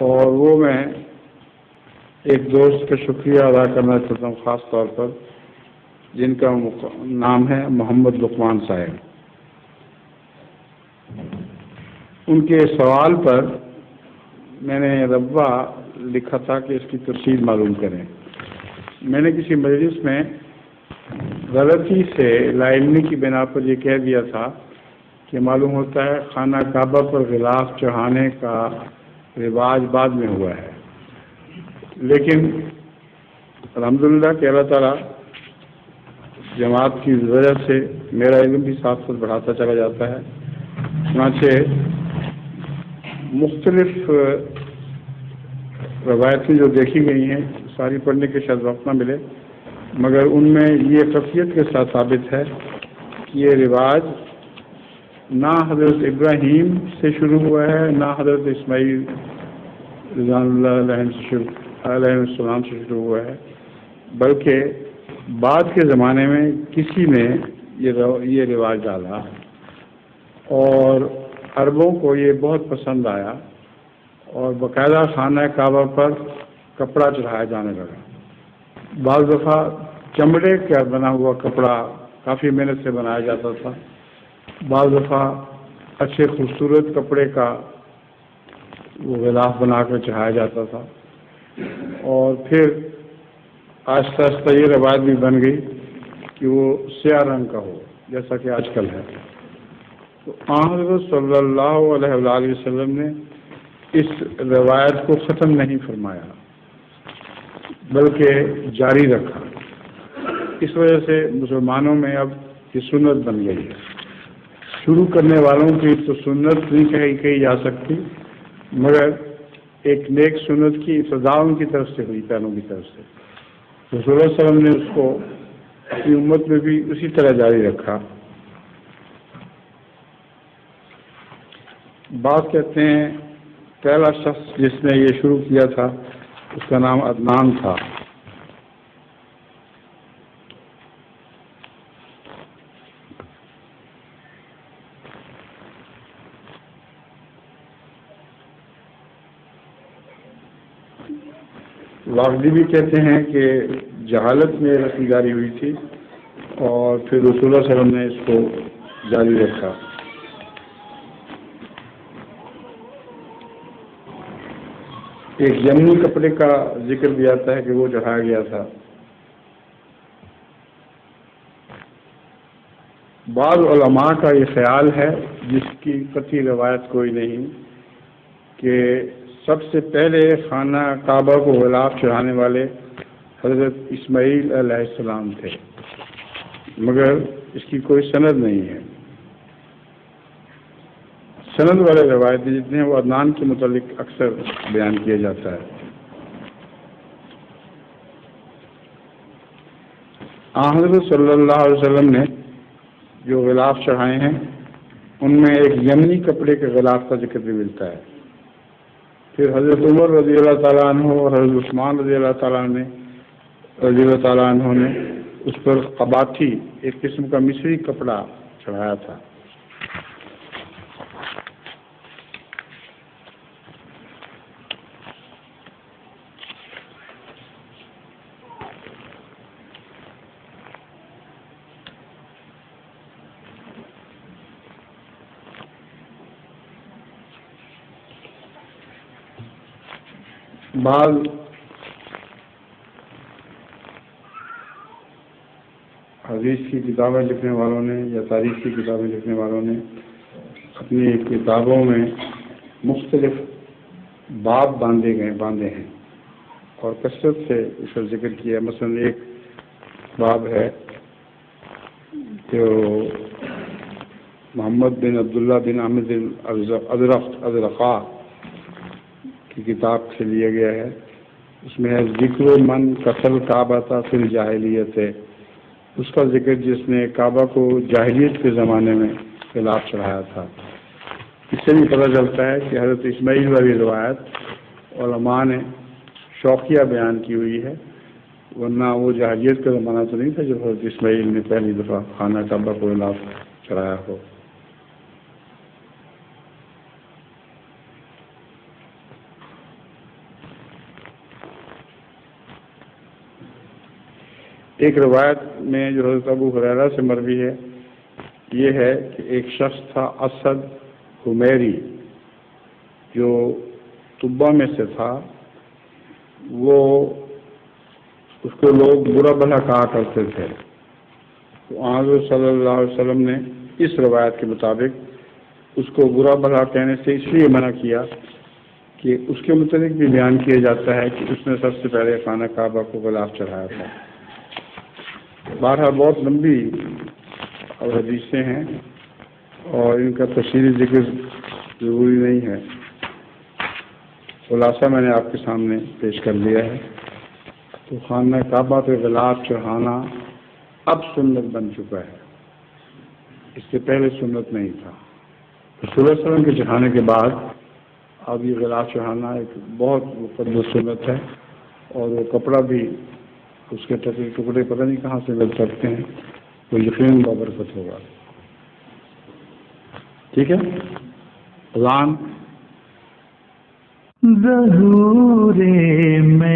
اور وہ میں ایک دوست کا شکریہ ادا کرنا چاہتا ہوں خاص طور پر، جن کا نام ہے محمد لقمان صاحب۔ ان کے سوال پر میں نے ربع لکھا تھا کہ اس کی تفصیل معلوم کریں۔ میں نے کسی مجلس میں غلطی سے لا علمی کی بنا پر یہ کہہ دیا تھا کہ معلوم ہوتا ہے خانہ کعبہ پر غلاف چڑھانے کا رواج بعد میں ہوا ہے، لیکن الحمدللہ کہ اللہ تعالیٰ جماعت کی وجہ سے میرا علم بھی ساتھ ساتھ بڑھاتا چلا جاتا ہے، چنانچہ مختلف روایتیں جو دیکھی گئی ہیں ساری پڑھنے کے شاید وقت نہ ملے، مگر ان میں یہ قطعیت کے ساتھ ثابت ہے کہ یہ رواج نہ حضرت ابراہیم سے شروع ہوا ہے، نہ حضرت اسماعیل رضوان اللہ علیہ السلام سے شروع ہوا ہے، بلکہ بعد کے زمانے میں کسی نے یہ رواج ڈالا اور عربوں کو یہ بہت پسند آیا اور باقاعدہ خانہ کعبہ پر کپڑا چڑھایا جانے لگا۔ بعض دفعہ چمڑے کا بنا ہوا کپڑا کافی محنت سے بنایا جاتا تھا، بعض دفعہ اچھے خوبصورت کپڑے کا وہ غلاف بنا کر چڑھایا جاتا تھا، اور پھر آہستہ آہستہ یہ روایت بھی بن گئی کہ وہ سیاہ رنگ کا ہو جیسا کہ آج کل ہے۔ تو حضرت صلی اللہ علیہ وآلہ وسلم نے اس روایت کو ختم نہیں فرمایا بلکہ جاری رکھا۔ اس وجہ سے مسلمانوں میں اب یہ سنت بن گئی ہے۔ شروع کرنے والوں کی تو سنت نہیں کہی جا سکتی، مگر ایک نیک سنت کی ابتدا ان کی طرف سے ہوئی، پہلوں کی طرف سے۔ رسول اللہ صلی اللہ علیہ وسلم نے اس کو اپنی امت میں بھی اسی طرح جاری رکھا۔ بعض کہتے ہیں پہلا شخص جس نے یہ شروع کیا تھا اس کا نام عدنان تھا۔ واقعی بھی کہتے ہیں کہ جہالت میں رسم جاری ہوئی تھی اور پھر رسول اللہ صلی اللہ علیہ وسلم نے اس کو جاری رکھا۔ ایک یمنی کپڑے کا ذکر بھی آتا ہے کہ وہ چڑھایا گیا تھا۔ بعض علماء کا یہ خیال ہے، جس کی قطعی روایت کوئی نہیں، کہ سب سے پہلے خانہ کعبہ کو غلاف چڑھانے والے حضرت اسماعیل علیہ السلام تھے، مگر اس کی کوئی سند نہیں ہے۔ سند والے روایتیں جتنے ہیں وہ عدنان کے متعلق اکثر بیان کیا جاتا ہے۔ حضرت صلی اللہ علیہ وسلم نے جو غلاف چڑھائے ہیں ان میں ایک یمنی کپڑے کے غلاف کا ذکر بھی ملتا ہے۔ پھر حضرت عمر رضی اللہ تعالیٰ عنہ اور حضرت عثمان رضی اللہ تعالیٰ عنہ نے اس پر قباٹھی ایک قسم کا مصری کپڑا چڑھایا تھا۔ بعض حدیث کی کتابیں لکھنے والوں نے یا تاریخ کی کتابیں لکھنے والوں نے اپنی کتابوں میں مختلف باب باندھے ہیں اور کثرت سے اس کا ذکر کیا۔ مثلا ایک باب ہے جو محمد بن عبداللہ بن احمد ازرقا کی کتاب سے لیا گیا ہے۔ اس میں ہے ذکر من قتل کعبہ فی الجاہلیت، اس کا ذکر جس نے کعبہ کو جاہلیت کے زمانے میں خلاف چڑھایا تھا۔ اس سے بھی پتہ چلتا ہے کہ حضرت اسماعیل والی روایت علماء نے شوقیہ بیان کی ہوئی ہے، ورنہ وہ جاہلیت کا زمانہ تو نہیں تھا جب حضرت اسماعیل نے پہلی دفعہ خانہ کعبہ کو خلاف چڑھایا ہو۔ ایک روایت میں جو حضرت ابو ہریرہ سے مروی ہے یہ ہے کہ ایک شخص تھا اسد حمیری جو طبا میں سے تھا، وہ اس کو لوگ برا بھلا کہا کرتے تھے، تو حضرت صلی اللہ علیہ وسلم نے اس روایت کے مطابق اس کو برا بھلا کہنے سے اس لیے منع کیا کہ اس کے متعلق بھی بیان کیا جاتا ہے کہ اس نے سب سے پہلے خانہ کعبہ کو غلاف چڑھایا تھا۔ بہرحال بہت لمبی اور حدیثیں ہیں اور ان کا تفصیلی ذکر ضروری نہیں ہے، خلاصہ میں نے آپ کے سامنے پیش کر دیا ہے۔ تو خانہ کعبہ پہ غلاف چڑھانا اب سنت بن چکا ہے، اس سے پہلے سنت نہیں تھا۔ رسول اللہ صلی اللہ علیہ وسلم کے چڑھانے کے بعد اب یہ غلاف چڑھانا ایک بہت مقدس سنت ہے، اور وہ کپڑا بھی اس کے ٹکڑے پتہ نہیں کہاں سے مل سکتے ہیں، وہ یقیناً بابرکت ہوگا۔ ٹھیک ہے، اذان ظہور مہ